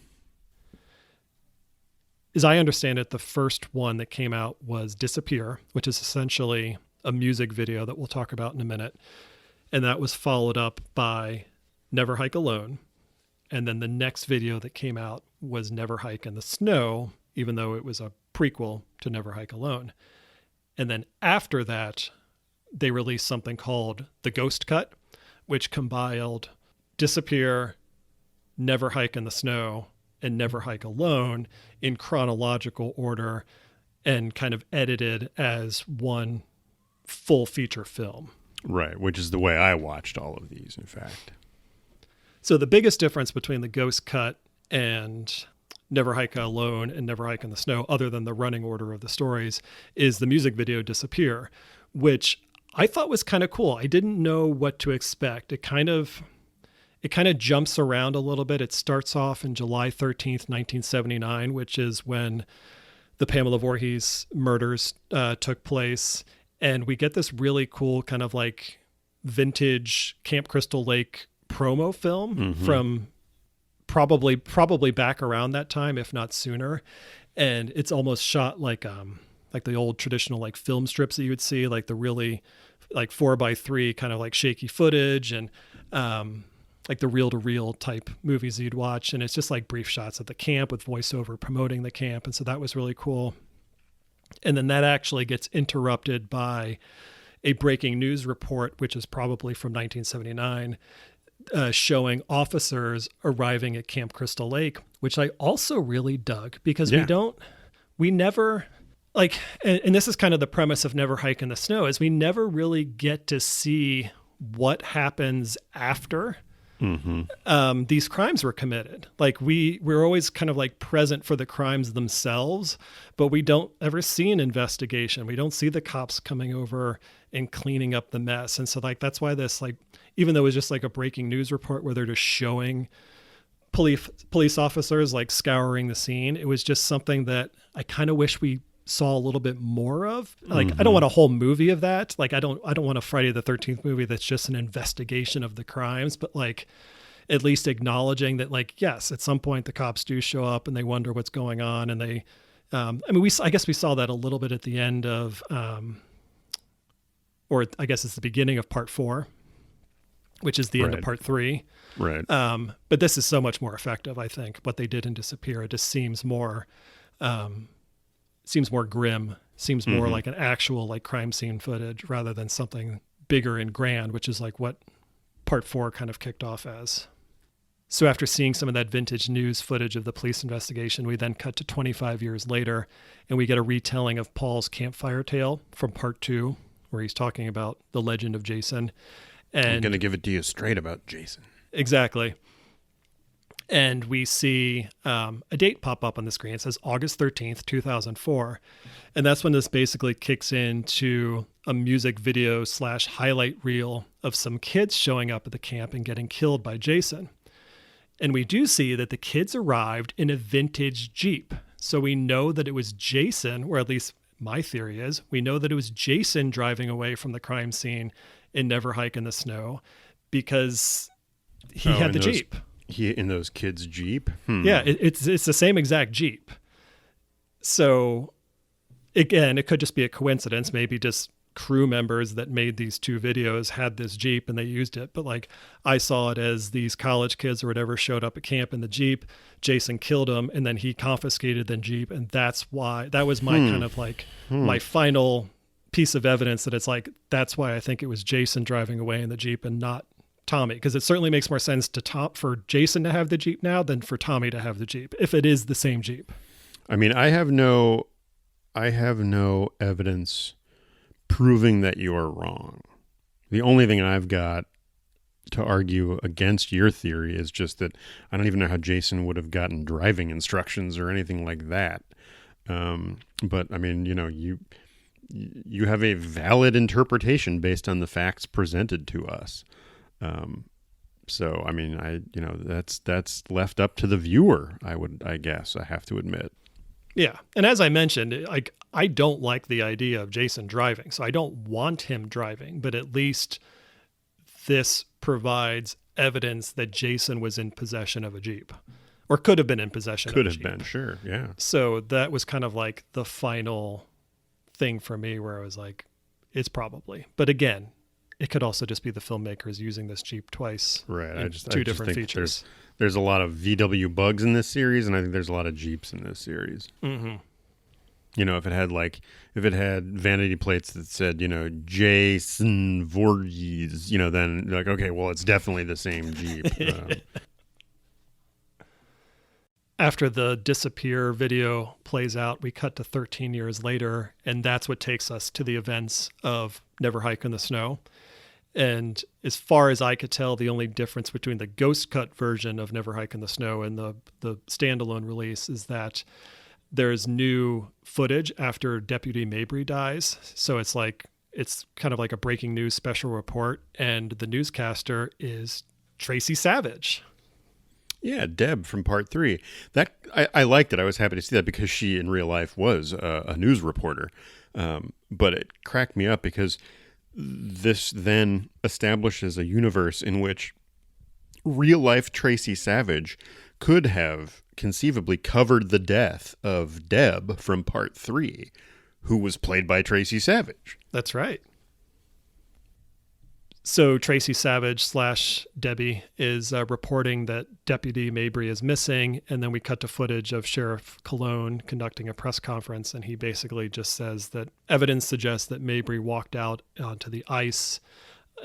As I understand it, the first one that came out was Disappear, which is essentially a music video that we'll talk about in a minute. And that was followed up by Never Hike Alone. And then the next video that came out was Never Hike in the Snow, even though it was a prequel to Never Hike Alone. And then after that, they released something called The Ghost Cut, which compiled Disappear, Never Hike in the Snow and Never Hike Alone in chronological order and kind of edited as one full feature film. Right, which is the way I watched all of these, in fact. So the biggest difference between the Ghost Cut and Never Hike Alone and Never Hike in the Snow, other than the running order of the stories, is the music video Disappear, which I thought was kind of cool. I didn't know what to expect. It kind of jumps around a little bit. It starts off in July 13th, 1979, which is when the Pamela Voorhees murders took place. And we get this really cool kind of like vintage Camp Crystal Lake promo film from probably back around that time, if not sooner. And it's almost shot like the old traditional like film strips that you would see, like the really like 4x3 kind of like shaky footage and like the reel-to-reel type movies you'd watch. And it's just like brief shots at the camp with voiceover promoting the camp. And so that was really cool. And then that actually gets interrupted by a breaking news report, which is probably from 1979, showing officers arriving at Camp Crystal Lake, which I also really dug because we never like, and this is kind of the premise of Never Hike in the Snow, is we never really get to see what happens after these crimes were committed. Like we're always kind of like present for the crimes themselves, but we don't ever see an investigation. We don't see the cops coming over and cleaning up the mess. And so like, that's why this, like, even though it was just like a breaking news report where they're just showing police officers like scouring the scene, it was just something that I kind of wish we saw a little bit more of. Like, I don't want a whole movie of that. Like, I don't want a Friday the 13th movie that's just an investigation of the crimes, but like at least acknowledging that, like, yes, at some point the cops do show up and they wonder what's going on. And they, I guess we saw that a little bit at the end of, or I guess it's the beginning of part 4, which is the end of part 3. Right. But this is so much more effective, I think. What they did in Disappear, it just seems more grim, seems more like an actual like crime scene footage rather than something bigger and grand, which is like what part 4 kind of kicked off as. So after seeing some of that vintage news footage of the police investigation, we then cut to 25 years later and we get a retelling of Paul's campfire tale from part 2, where he's talking about the legend of Jason. And I'm going to give it to you straight about Jason. Exactly. And we see a date pop up on the screen. It says August 13th, 2004. And that's when this basically kicks into a music video / highlight reel of some kids showing up at the camp and getting killed by Jason. And we do see that the kids arrived in a vintage Jeep. So we know that it was Jason, or at least my theory is, we know that it was Jason driving away from the crime scene in Never Hike in the Snow because he had the Jeep. In those kids' Jeep? Yeah, it's the same exact Jeep. So, again, it could just be a coincidence. Maybe just crew members that made these 2 videos had this Jeep and they used it. But, like, I saw it as these college kids or whatever showed up at camp in the Jeep. Jason killed them, and then he confiscated the Jeep. And that's why, that was my kind of, like, my final piece of evidence that it's like, that's why I think it was Jason driving away in the Jeep and not Tommy, because it certainly makes more sense for Jason to have the Jeep now than for Tommy to have the Jeep, if it is the same Jeep. I mean, I have no evidence proving that you are wrong. The only thing I've got to argue against your theory is just that I don't even know how Jason would have gotten driving instructions or anything like that. But I mean, you know, you have a valid interpretation based on the facts presented to us. So, I mean, that's left up to the viewer. I guess I have to admit. Yeah. And as I mentioned, I don't like the idea of Jason driving, so I don't want him driving, but at least this provides evidence that Jason was in possession of a Jeep, or could have been in possession of a Jeep. Could have been, sure. Yeah. So that was kind of like the final thing for me where I was like, it's probably, but again, it could also just be the filmmakers using this Jeep twice. Right. I just different think features. There's a lot of VW bugs in this series, and I think there's a lot of Jeeps in this series. Mm-hmm. You know, if it had vanity plates that said, you know, Jason Voorhees, you know, then like, okay, well, it's definitely the same Jeep. After the disappear video plays out, we cut to 13 years later, and that's what takes us to the events of Never Hike in the Snow. And as far as I could tell, the only difference between the ghost cut version of Never Hike in the Snow and the standalone release is that there's new footage after Deputy Mabry dies. So it's kind of like a breaking news special report, and the newscaster is Tracy Savage. Yeah, Deb from Part 3. That I liked it. I was happy to see that because she in real life was a news reporter. But it cracked me up because this then establishes a universe in which real life Tracy Savage could have conceivably covered the death of Deb from Part 3, who was played by Tracy Savage. That's right. So Tracy Savage / Debbie is reporting that Deputy Mabry is missing, and then we cut to footage of Sheriff Cologne conducting a press conference, and he basically just says that evidence suggests that Mabry walked out onto the ice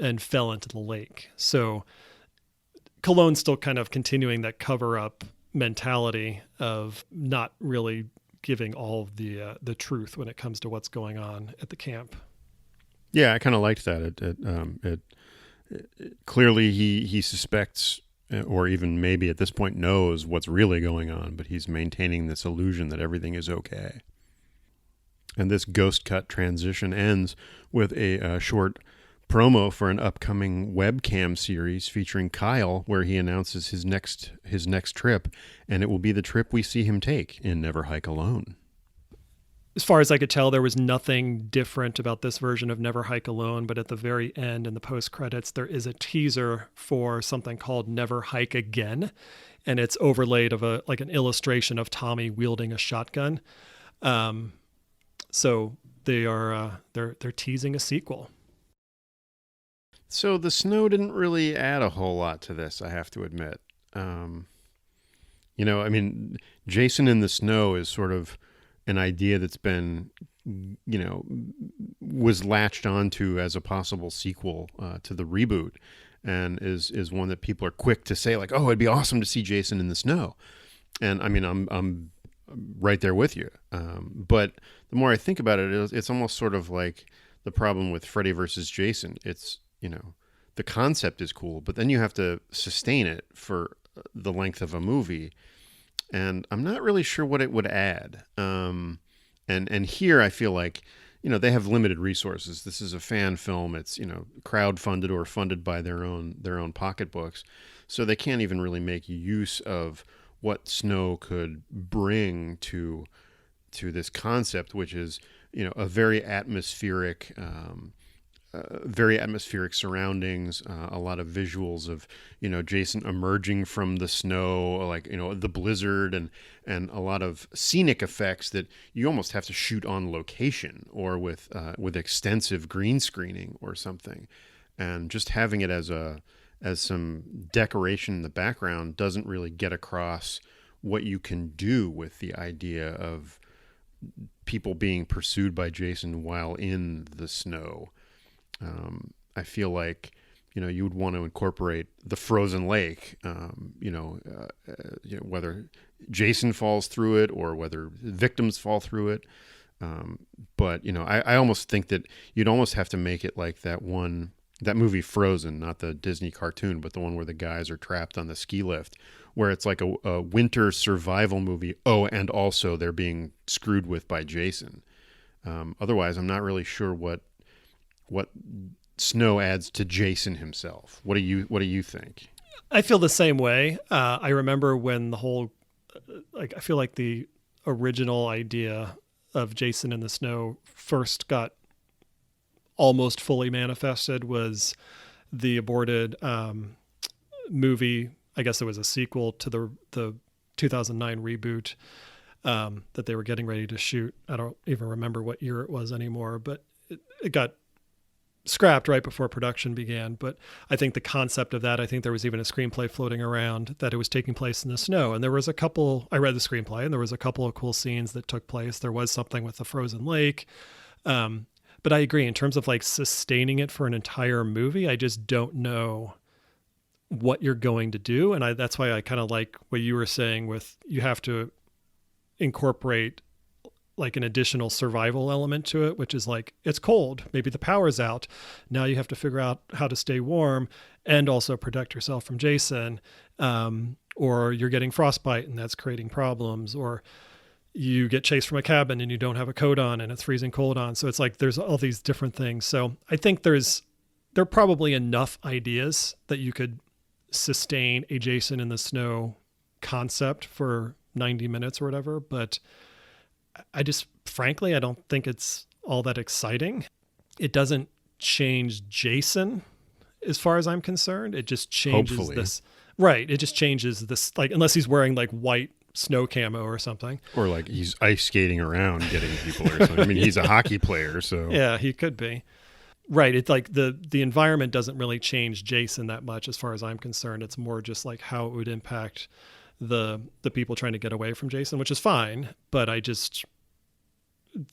and fell into the lake. So Cologne's still kind of continuing that cover-up mentality of not really giving all of the truth when it comes to what's going on at the camp. Yeah, I kind of liked that. It clearly he suspects, or even maybe at this point knows what's really going on, but he's maintaining this illusion that everything is okay. And this ghost cut transition ends with a short promo for an upcoming webcam series featuring Kyle, where he announces his next trip, and it will be the trip we see him take in Never Hike Alone. As far as I could tell, there was nothing different about this version of Never Hike Alone, but at the very end in the post-credits, there is a teaser for something called Never Hike Again, and it's overlaid of an illustration of Tommy wielding a shotgun. So they're teasing a sequel. So the snow didn't really add a whole lot to this, I have to admit. Jason in the Snow is sort of an idea that's been, was latched onto as a possible sequel to the reboot, and is one that people are quick to say, like, oh, it'd be awesome to see Jason in the Snow. And I mean, I'm right there with you. But the more I think about it, it's almost sort of like the problem with Freddy versus Jason. It's, the concept is cool, but then you have to sustain it for the length of a movie. And I'm not really sure what it would add. And here I feel like, they have limited resources. This is a fan film. It's, crowdfunded or funded by their own pocketbooks. So they can't even really make use of what Snow could bring to this concept, which is, a very atmospheric surroundings, a lot of visuals of, Jason emerging from the snow, like, the blizzard, and a lot of scenic effects that you almost have to shoot on location or with extensive green screening or something. And just having it as some decoration in the background doesn't really get across what you can do with the idea of people being pursued by Jason while in the snow. I feel like, you would want to incorporate the frozen lake, whether Jason falls through it or whether victims fall through it. But I almost think that you'd almost have to make it like that movie Frozen, not the Disney cartoon, but the one where the guys are trapped on the ski lift, where it's like a winter survival movie. Oh, and also they're being screwed with by Jason. Otherwise, I'm not really sure what Snow adds to Jason himself. What do you think? I feel the same way. I remember when the whole, I feel like the original idea of Jason in the Snow first got almost fully manifested was the aborted movie. I guess it was a sequel to the 2009 reboot that they were getting ready to shoot. I don't even remember what year it was anymore, but it got scrapped right before production began. But I think the concept of that, I think there was even a screenplay floating around that it was taking place in the snow. And there was I read the screenplay, and there was a couple of cool scenes that took place. There was something with the frozen lake. But I agree in terms of like sustaining it for an entire movie. I just don't know what you're going to do. And that's why I kind of like what you were saying with you have to incorporate like an additional survival element to it, which is like, it's cold, maybe the power's out. Now you have to figure out how to stay warm and also protect yourself from Jason. Or you're getting frostbite and that's creating problems, or you get chased from a cabin and you don't have a coat on and it's freezing cold on. So it's like, there's all these different things. So I think there are probably enough ideas that you could sustain a Jason in the snow concept for 90 minutes or whatever. But I just, frankly, I don't think it's all that exciting. It doesn't change Jason as far as I'm concerned. It just changes Hopefully. this. Right. It just changes this, like, unless he's wearing like white snow camo or something. Or like he's ice skating around getting people or something. I mean, he's a hockey player, so. Yeah, he could be. Right. It's like the environment doesn't really change Jason that much as far as I'm concerned. It's more just like how it would impact the people trying to get away from Jason, which is fine. But I just,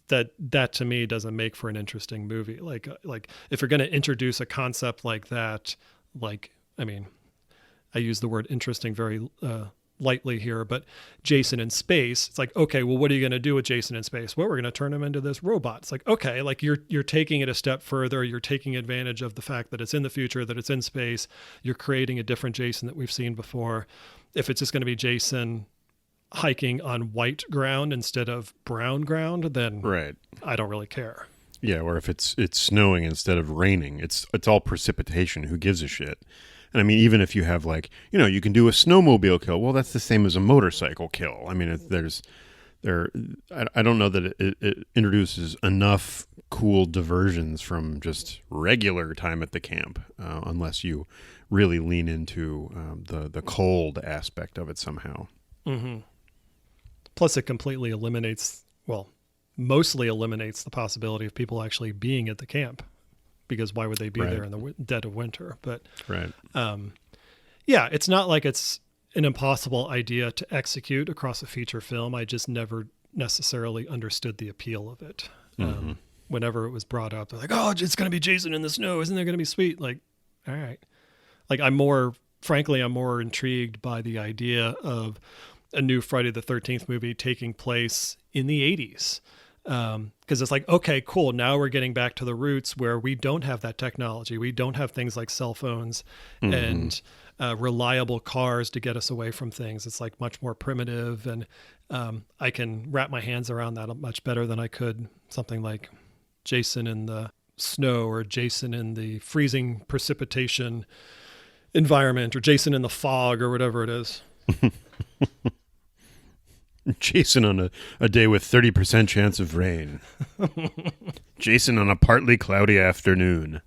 that to me doesn't make for an interesting movie. Like if you're going to introduce a concept like that, like, I mean, I use the word interesting very lightly here, but Jason in space, it's like, okay, well, what are you going to do with Jason in space? Well, we're going to turn him into this robot. It's like, okay, like you're taking it a step further. You're taking advantage of the fact that it's in the future, that it's in space. You're creating a different Jason that we've seen before. If it's just going to be Jason hiking on white ground instead of brown ground, then Right. I don't really care. Yeah, or if it's snowing instead of raining, it's all precipitation. Who gives a shit? And I mean, even if you have like, you can do a snowmobile kill. Well, that's the same as a motorcycle kill. I mean, I don't know that it introduces enough cool diversions from just regular time at the camp, unless you really lean into the cold aspect of it somehow. Mm-hmm. Plus, it completely mostly eliminates the possibility of people actually being at the camp, because why would they be there in the dead of winter? But right. Yeah, it's not like it's an impossible idea to execute across a feature film. I just never necessarily understood the appeal of it. Mm-hmm. Whenever it was brought up, they're like, oh, it's going to be Jason in the snow. Isn't there going to be sweet? Like, all right. Like I'm more intrigued by the idea of a new Friday the 13th movie taking place in the 80s. Because it's like, okay, cool. Now we're getting back to the roots where we don't have that technology. We don't have things like cell phones and reliable cars to get us away from things. It's like much more primitive. And I can wrap my hands around that much better than I could something like Jason in the snow or Jason in the freezing precipitation environment or Jason in the fog or whatever it is. Jason on a day with 30% chance of rain. Jason on a partly cloudy afternoon.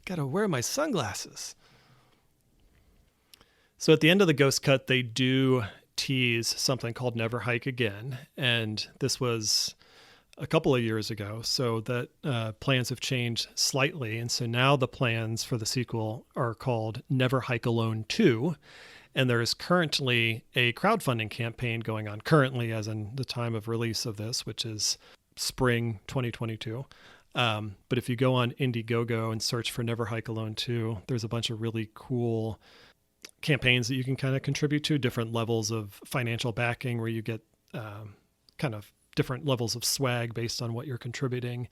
Gotta wear my sunglasses. So at the end of the Ghost Cut, they do tease something called Never Hike Again. And this was a couple of years ago. So that plans have changed slightly. And so now the plans for the sequel are called Never Hike Alone 2. And there is currently a crowdfunding campaign going on, currently as in the time of release of this, which is spring 2022. But if you go on Indiegogo and search for Never Hike Alone 2, there's a bunch of really cool campaigns that you can kind of contribute to, different levels of financial backing where you get kind of different levels of swag based on what you're contributing.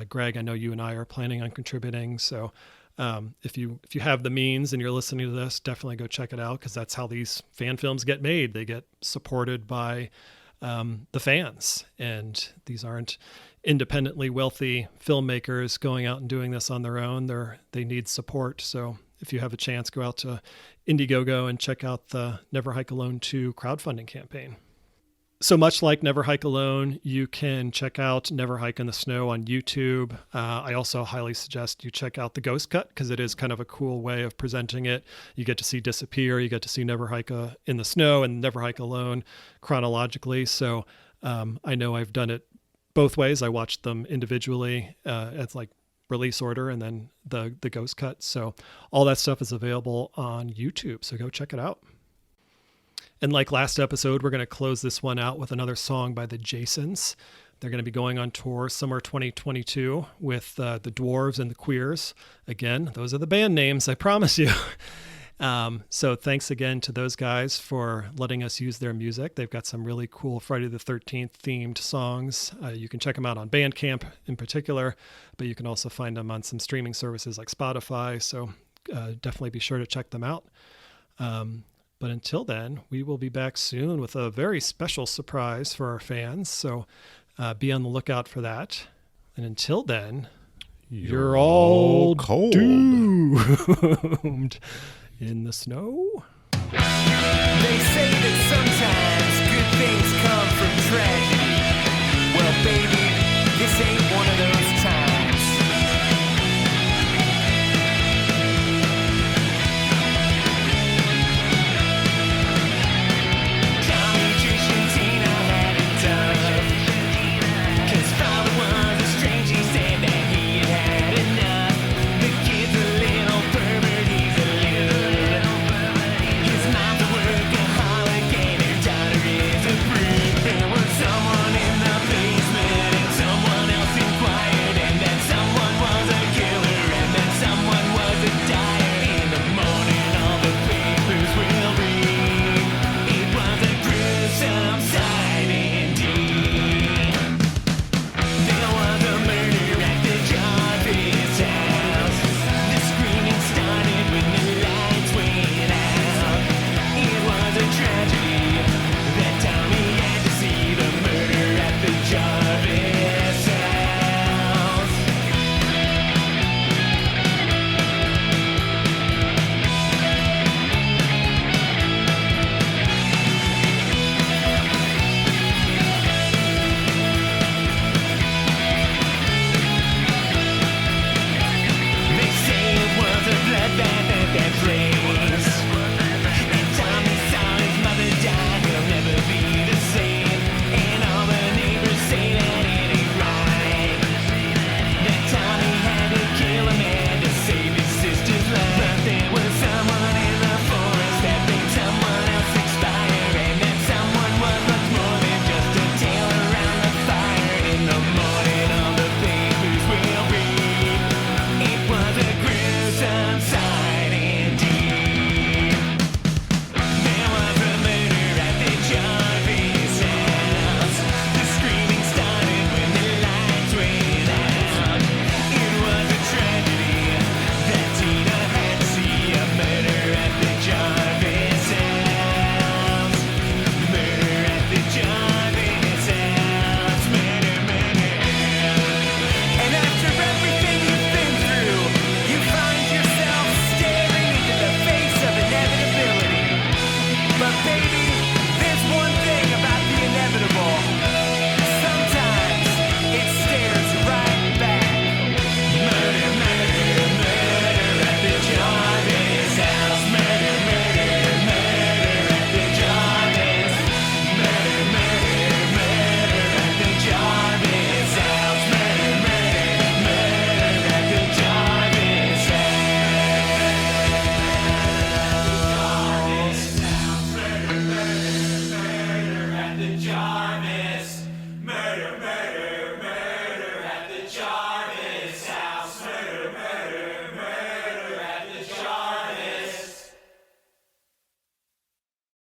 Greg, I know you and I are planning on contributing. So if you have the means and you're listening to this, definitely go check it out, because that's how these fan films get made. They get supported by the fans, and these aren't independently wealthy filmmakers going out and doing this on their own. They need support. So if you have a chance, go out to Indiegogo and check out the Never Hike Alone 2 crowdfunding campaign. So much like Never Hike Alone, you can check out Never Hike in the Snow on YouTube. I also highly suggest you check out the Ghost Cut, because it is kind of a cool way of presenting it. You get to see Disappear, you get to see Never Hike in the Snow and Never Hike Alone chronologically. So I know I've done it both ways. I watched them individually as like release order, and then the Ghost Cut. So all that stuff is available on YouTube. So go check it out. And like last episode, we're going to close this one out with another song by the Jasons. They're going to be going on tour summer 2022 with the Dwarves and the Queers. Again, those are the band names, I promise you. So thanks again to those guys for letting us use their music. They've got some really cool Friday the 13th themed songs. You can check them out on Bandcamp in particular, but you can also find them on some streaming services like Spotify. So definitely be sure to check them out. But until then, we will be back soon with a very special surprise for our fans. So be on the lookout for that. And until then, you're all cold. doomed in the snow. They say